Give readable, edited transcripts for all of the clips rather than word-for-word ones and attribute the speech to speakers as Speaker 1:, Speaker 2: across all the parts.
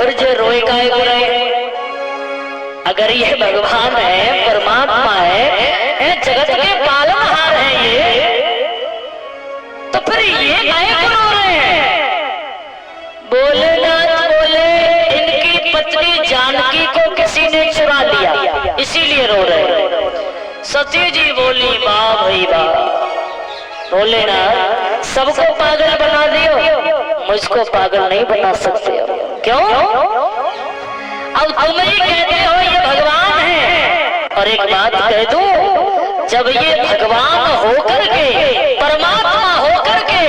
Speaker 1: फिर जो रोए काहे को रहे? अगर ये भगवान है, परमात्मा है, जगत के पालनहार है ये, तो फिर ये काहे को रो रहे हैं? भोलेनाथ बोले इनकी पत्नी जानकी को किसी ने चुरा लिया, इसीलिए रो रहे हैं। सती जी बोली वाह भाई वाह, भोलेनाथ सबको पागल बना दियो, मुझको पागल नहीं बना सकते हो। क्यों? अब तुम ही कहते हो ये भगवान है, और एक बात कह दूं, जब ये भगवान होकर के, परमात्मा होकर के,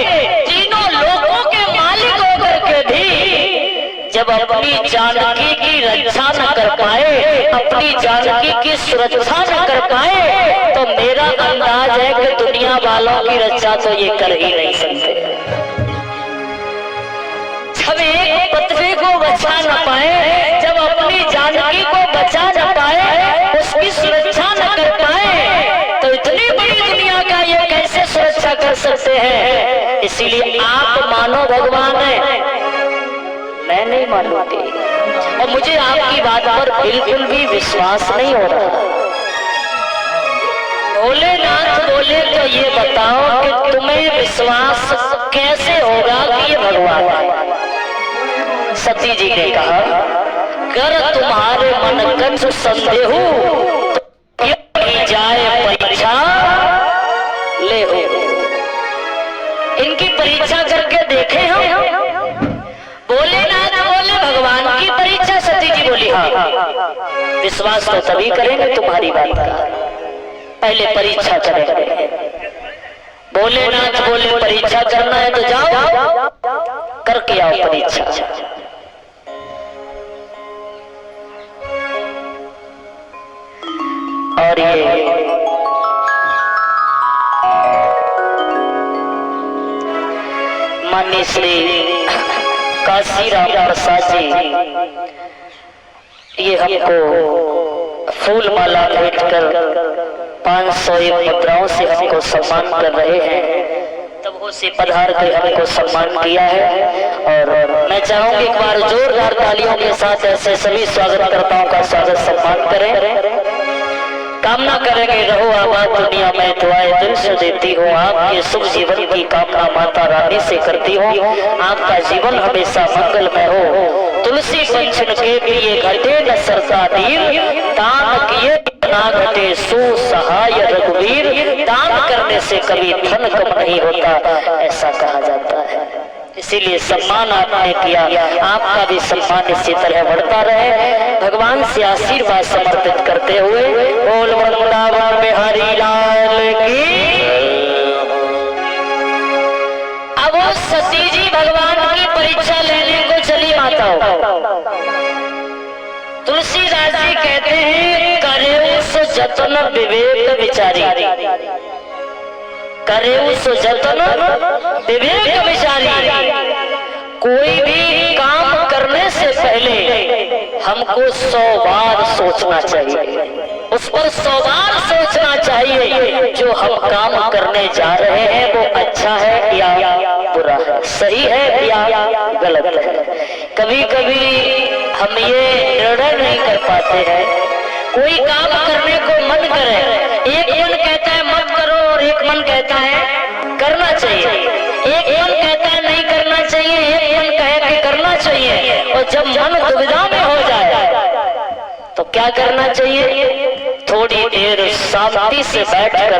Speaker 1: तीनों लोगों के मालिक होकर के भी जब अपनी जानकी की रक्षा न कर पाए, अपनी जानकी की सुरक्षा न कर पाए, तो मेरा अंदाज है कि दुनिया वालों की रक्षा तो ये कर ही नहीं सकते। जब एक पत्नी को बचा न पाए, जब अपनी जानकी को बचा न पाए, उसकी सुरक्षा न कर पाए, तो इतनी बड़ी दुनिया का ये कैसे सुरक्षा कर सकते हैं? इसीलिए आप मानो भगवान है, मैं नहीं मानूंगी, और मुझे आपकी बात पर बिल्कुल भी विश्वास नहीं हो रहा। भोलेनाथ बोले तो ये बताओ कि तुम्हें विश्वास कैसे होगा कि ये भगवान है? सती जी ने कहा, कर तुम्हारे मन कंस संदेह तो की जाए परीक्षा ले हो। इनकी परीक्षा करके देखे हम। भोलेनाथ बोले भगवान की परीक्षा? सती जी बोली हाँ, विश्वास तो तभी करेंगे तुम्हारी बात का, पहले परीक्षा करेंगे। भोलेनाथ बोले परीक्षा करना है तो जाओ करके आओ परीक्षा। और माननीय श्री काशीराम प्रसाद जी ये हमको फूल माला भेंट कर 501 मुद्राओं से हमको सम्मान कर रहे हैं। तब से पधार कर हमको सम्मान किया है, और मैं चाहूंगी एक बार जोरदार तालियों के साथ ऐसे सभी स्वागतकर्ताओं का स्वागत सम्मान करें। कामना करेंगे रहो आबाद दुनिया में, दुआएं दिल से देती हूँ, आपके शुभ जीवन की कामना माता रानी से करती हूँ, आपका जीवन हमेशा मंगलमय हो। तुलसी पंचन के लिए घटे न सरता दीन, दान किए ना घटे सो सहाय रघुवीर, दान करने से कभी धन कम नहीं होता, ऐसा कहा जाता है। इसीलिए सम्मान आपने किया, आपका भी सम्मान इसी तरह बढ़ता रहे। भगवान से आशीर्वाद समर्पित करते हुए बोल वृंदावन बिहारी लाल की। अब वो सती जी भगवान की परीक्षा लेने को चली माताओं। तुलसीदास जी कहते हैं करे उस जतन विवेक विचारी, करे उस जतन विवेक विचारी। कोई भी काम करने से पहले हमको 100 बार सोचना चाहिए, उस पर 100 बार सोचना चाहिए जो हम काम करने जा रहे हैं वो अच्छा है या बुरा है, सही है या गलत है। कभी कभी हम ये निर्णय नहीं कर पाते हैं। कोई काम करने को मन करे, एक मन कहता है मत करो और एक मन कहता है करना चाहिए, एक मन कहता है नहीं करना चाहिए, एक मन कहे कि करना चाहिए। और जब मन दुविधा में हो जाए तो क्या करना चाहिए? थोड़ी देर शांति से बैठकर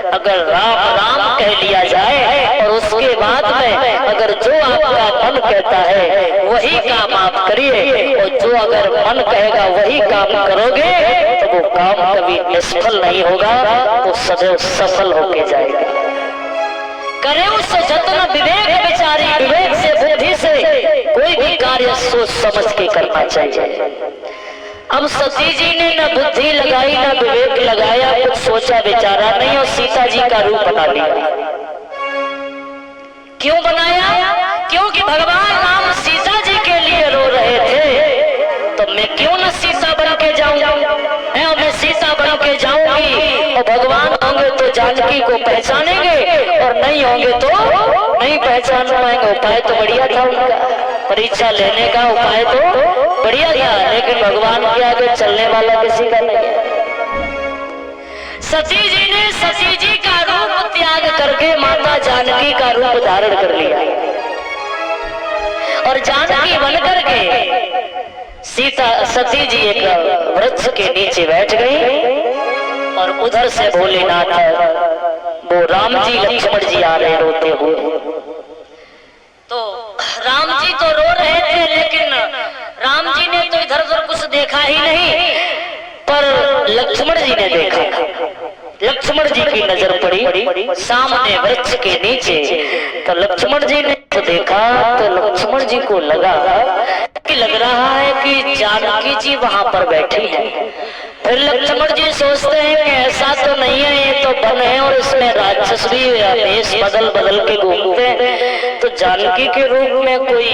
Speaker 1: अगर राम राम कह लिया जाए, और उसके बाद में अगर जो आपका मन कहता है वही काम आप करिए, और जो अगर मन कहेगा वही काम करोगे तो वो काम कभी निष्फल नहीं होगा, वो सदैव सफल होके जाएगा। करे उस जतन विवेक विचारी, विवेक से बुद्धि से कोई भी कार्य सोच समझ के करना चाहिए। अब सती जी ने न बुद्धि लगाई न विवेक लगाया, कुछ सोचा विचारा नहीं, और सीता जी का रूप बना लिया। क्यों बनाया? क्योंकि भगवान राम सीता जी के लिए रो रहे थे, तो मैं क्यों न सीता बन के जाऊं? मैं सीता बन के जाऊंगी, और भगवान होंगे तो जानकी को पहचानेंगे, और नहीं होंगे तो नहीं पहचान पाएंगे। उपाय तो बढ़िया था उनका। परीक्षा लेने का उपाय तो बढ़िया था, लेकिन भगवान के आगे चलने वाला किसी का नहीं है। सती जी ने सती जी का रूप त्याग करके माता जानकी का रूप धारण कर लिया और जानकी बन करके सीता सती जी एक वृक्ष के नीचे बैठ गई और उधर से भोलेनाथ वो राम जी लक्ष्मण जी आ रहे रोते हुए। तो राम जी तो रो रहे थे, लेकिन राम जी ने तो इधर उधर कुछ देखा ही नहीं, पर लक्ष्मण जी ने देखा। लक्ष्मण जी की नजर पड़ी सामने वृक्ष के नीचे, तो लक्ष्मण जी ने तो देखा तो लक्ष्मण जी को लगा कि लग रहा है कि जानकी जी वहां पर बैठी है। फिर लक्ष्मण जी सोचते हैं कि ऐसा तो नहीं है, ये तो वन है और इसमें राक्षस भी वेश बदल बदल के घूमते हैं, तो जानकी के रूप में कोई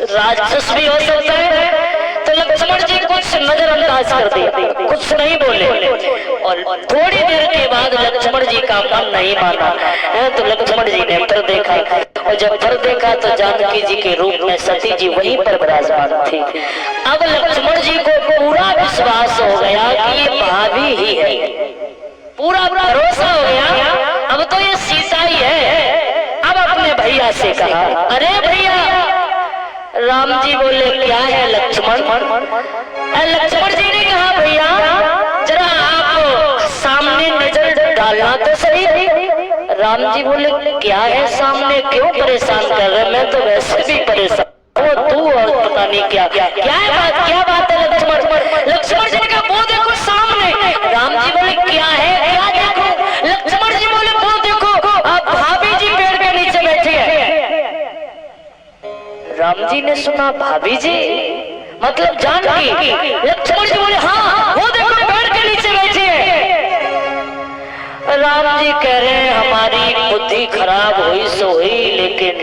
Speaker 1: राक्षस भी हो सकता है। तो लक्ष्मण जी कुछ नजरअंदाज कर दिया, कुछ नहीं बोले और थोड़ी देर के बाद लक्ष्मण जी का मन नहीं माना है, तो लक्ष्मण जी ने फिर देखा और जब फिर देखा तो जानकी जी के रूप में सती जी वहीं पर विराजमान थी। अब लक्ष्मण जी को पूरा विश्वास हो गया कि ये भाभी ही है, पूरा भरोसा हो गया, अब तो ये सीता ही है। अब अपने भैया से कहा, अरे भैया। राम जी बोले, क्या है लक्ष्मण? लक्ष्मण जी ने कहा, भैया जरा आप सामने नजर डालना तो सही। राम जी बोले, क्या है सामने, क्यों परेशान कर रहे? मैं तो वैसे भी परेशान हूँ, तू और पता नहीं क्या क्या बात है लक्ष्मण? लक्ष्मण जी ने कहा, वो देखो सामने। राम जी बोले, क्या है, क्या देखो? लक्ष्मण जी बोले, वो देखो आप भाभी जी पेड़ के नीचे बैठी है। राम जी ने सुना, भाभी जी मतलब जानकी? लक्ष्मण जी बोले, हाँ वो देखो पेड़ के नीचे बैठी है। राम जी कह रहे हैं, हमारी बुद्धि खराब हुई सो हुई, लेकिन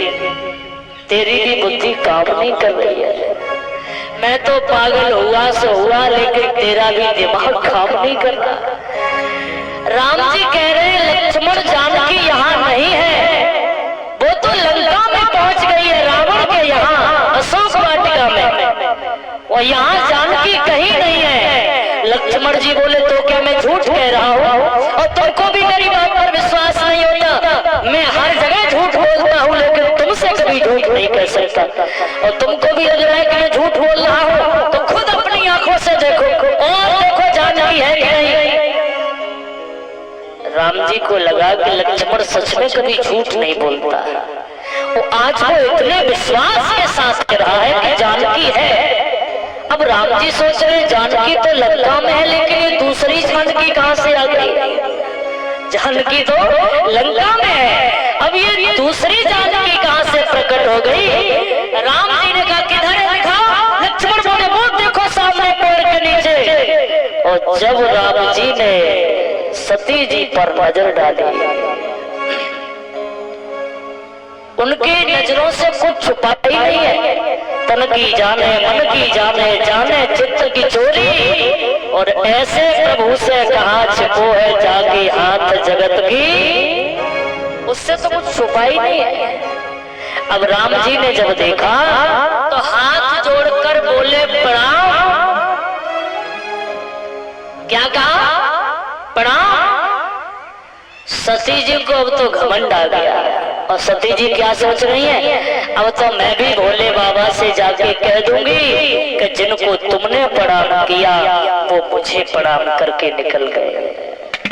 Speaker 1: तेरी भी बुद्धि काम नहीं कर रही है। मैं तो पागल हुआ सो हुआ, लेकिन तेरा भी दिमाग काम नहीं कर रहा। राम जी कह रहे हैं, लक्ष्मण जानकी यहाँ नहीं है, वो तो लंका में पहुंच गई है, रावण के यहाँ अशोक वाटिका में, और यहाँ जानकी कहीं नहीं है। लक्ष्मण जी बोले, तो क्या मैं झूठ कह रहा हूँ? और तुमको भी मेरी बात पर विश्वास नहीं होता? मैं हर जगह झूठ बोलता हूँ, लेकिन तुमसे कभी झूठ नहीं कह सकता, और तुमको भी लग रहा है कि मैं झूठ बोल रहा हूँ, तो खुद अपनी आंखों से देखो और देखो जानकी है कि नहीं। राम जी को लगा कि लक्ष्मण सच में कभी झूठ नहीं बोलता, वो आज वो इतने विश्वास के साथ कह रहा है कि जानकी है। अब राम जी सोच रहे, जानकी तो लंका में है, लेकिन ये दूसरी जानकी कहां से आ गई? जानकी तो लंका में है, अब ये दूसरी जानकी कहां से प्रकट हो गई? राम जी ने कहा, किधर है दिखाओ? लक्ष्मण बोले, वो देखो सामने पेड़ के नीचे। और जब राम जी ने सती जी पर नजर डाली, उनकी नजरों से कुछ छुपा ही नहीं है। तन की जाने मन की जाने, जाने चित्त की चोरी, और ऐसे प्रभु से कहा छिपो है जाके हाथ जगत की, उससे तो कुछ छुपा ही नहीं है। अब राम जी ने जब देखा तो हाथ जोड़कर बोले, प्रणाम। क्या कहा? प्रणाम। सती जी को अब तो घमंड आ गया, और सती जी क्या सोच रही है, अब तो मैं भी भोले बाबा से जाके कह दूंगी कि जिनको तुमने प्रणाम किया वो मुझे प्रणाम करके निकल गए,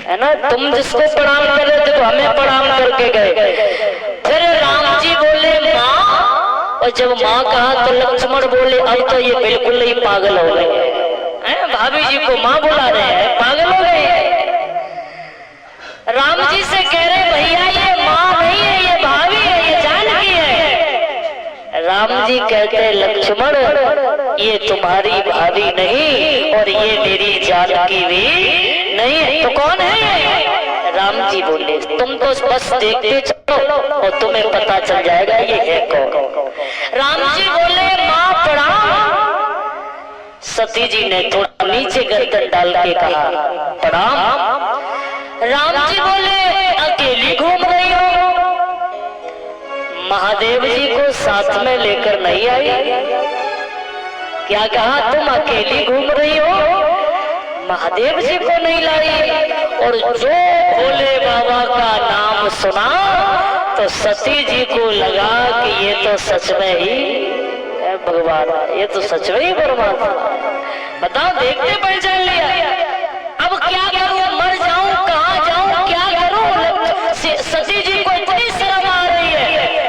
Speaker 1: है ना? तुम जिसको प्रणाम कर रहे थे वो हमें प्रणाम करके गए। फिर राम जी बोले, माँ, और जब माँ कहा तो लक्ष्मण बोले, अब तो ये बिल्कुल ही पागल हो गए, भाभी जी को माँ बुला रहे हैं, पागल हो गए। राम जी से कह रहे, भैया ये माँ नहीं है, ये भाभी है, ये जानकी है। राम जी कहते, लक्ष्मण ये तुम्हारी भाभी नहीं और ये मेरी जानकी भी नहीं है, तो कौन है ये? राम जी बोले, तुम तो बस देखते चलो और तुम्हें पता चल जाएगा ये है कौन। राम जी बोले, माँ प्रणाम। सती जी ने थोड़ा नीचे गर्दन डाल के कहा, प्रणाम। राम जी बोले, अकेली घूम रही हो? महादेव जी को साथ में लेकर नहीं आई। क्या कहा, तुम अकेली घूम रही हो, महादेव जी को नहीं लाई। और जो भोले बाबा का नाम सुना तो सती जी को लगा कि ये तो सच में ही भगवान, ये तो सच में ही परमात्मा। बताओ, देखते पहचान लिया। अब क्या करूं, मर जाऊं, कहां जाऊं, क्या करूं। सती जी को इतनी शर्म आ रही है।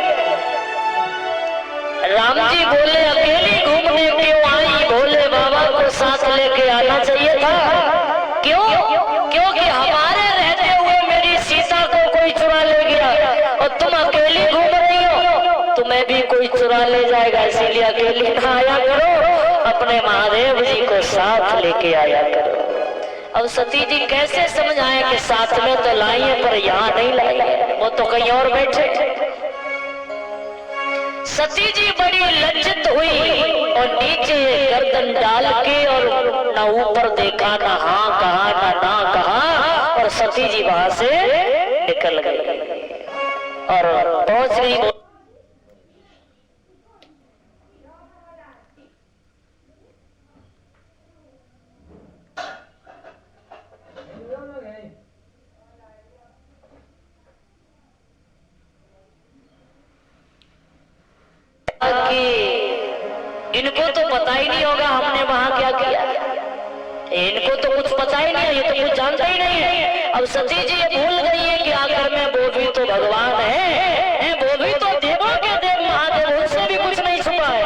Speaker 1: राम जी बोले, अकेली घूमने क्यों आई, भोले बाबा को साथ लेके आना चाहिए था। क्यों? क्योंकि हमारे रहते हुए मेरी सीता को कोई चुरा ले गया और तुम अकेली घूम रही हो, तुम्हें भी कोई चुरा ले जाएगा, इसीलिए अकेली ना आया करो, अपने महादेव जी को साथ लेके आया करो। अब सती जी कैसे समझाएं कि साथ में तो लाई है पर यहाँ नहीं लाई है, वो तो कहीं और बैठे। सती जी बड़ी लज्जित हुई और नीचे गर्दन डाल के और ना ऊपर देखा, ना हाँ कहा, ना कहा, और सती जी वहां से निकल गई और पहुंच गई। इनको तो पता ही नहीं होगा हमने वहां क्या किया, इनको तो कुछ पता ही नहीं है, ये तो कुछ जानते ही नहीं है। अब सती जी ये भूल गई है कि आखिर में वो भी तो भगवान है, वो भी तो देवों के देव महादेव, उनसे भी कुछ नहीं छुपा है।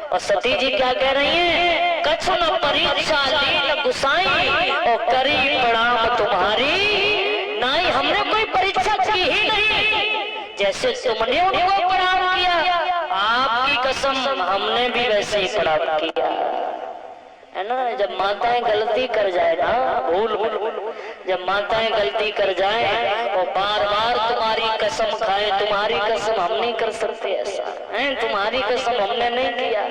Speaker 1: और सती जी क्या कह रही है, कछु न परीक्षा ली न गुसाई और करी प्रणाम तुम्हारी नाई। हमने कोई परीक्षा की ही नहीं, जैसे तुमने उनको प्रणाम किया, आपकी कसम हमने भी वैसे ही प्रणाम किया है ना। जब माताएं गलती कर जाए ना, भूल जब माताएं गलती कर जाए और बार बार तुम्हारी कसम खाए, तुम्हारी कसम हम नहीं कर सकते ऐसा है, तुम्हारी कसम हमने नहीं किया।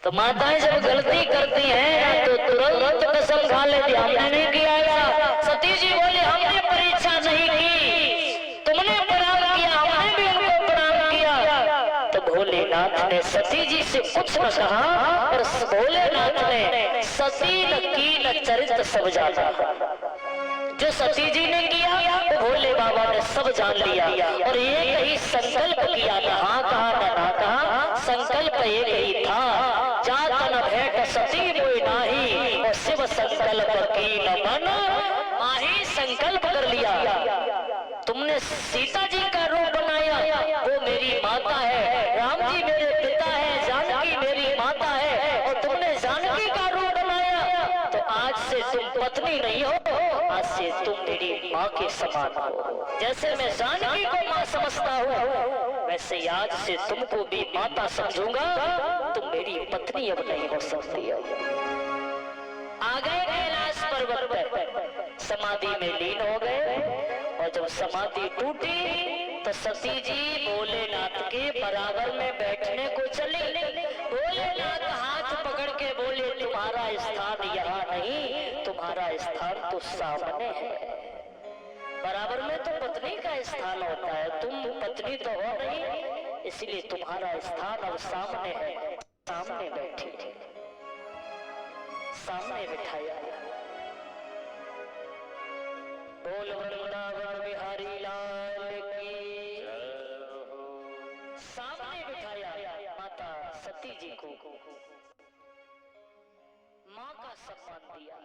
Speaker 1: तो माताएं जब गलती करती हैं तो तुरंत कसम खा लेती, हमने नहीं किया ऐसा। सती जी बोले, हमने परीक्षा नहीं की, तुमने प्रणाम किया, हमने भी उनको प्रणाम किया। तो भोलेनाथ ने सती जी से कुछ न कहा और भोलेनाथ ने सती की न चरित्र सब जाना। जो सती जी ने किया तो भोले बाबा ने सब जान लिया और एक ही संकल्प किया, न हाँ कहा न कहा, संकल्प एक ही था, जात न भेंट सती कोई नाही और शिव संकल्प की न मन माही। संकल्प कर लिया, तुमने सीता जी का रूप बनाया, वो मेरी माता है, राम जी मेरे पिता है, जानकी मेरी माता है, और तुमने जानकी का रूप बनाया, तो आज से तुम पत्नी नहीं हो, आज से तुम मेरी माँ के समान हो। जैसे मैं जानकी को माँ समझता हूँ, वैसे आज से तुमको भी माता समझूंगा, तुम मेरी पत्नी अब नहीं हो सकती हो। आ गए कैलाश पर्वत पर, समाधि में लीन हो गए, और जब समाधि टूटी तो सती जी भोलेनाथ के बराबर में बैठने को चली। भोलेनाथ हाथ पकड़ के बोले, तुम्हारा स्थान यहाँ नहीं, तुम्हारा स्थान तो सामने है। बराबर में तो पत्नी का स्थान होता है, तुम पत्नी तो हो नहीं, इसलिए तुम्हारा स्थान अब सामने है। सामने बैठी, सामने बिठाया। बोल वृंदावन बिहारी लाल की। सामने बिठाया माता सती जी को, माँ का सम्मान दिया।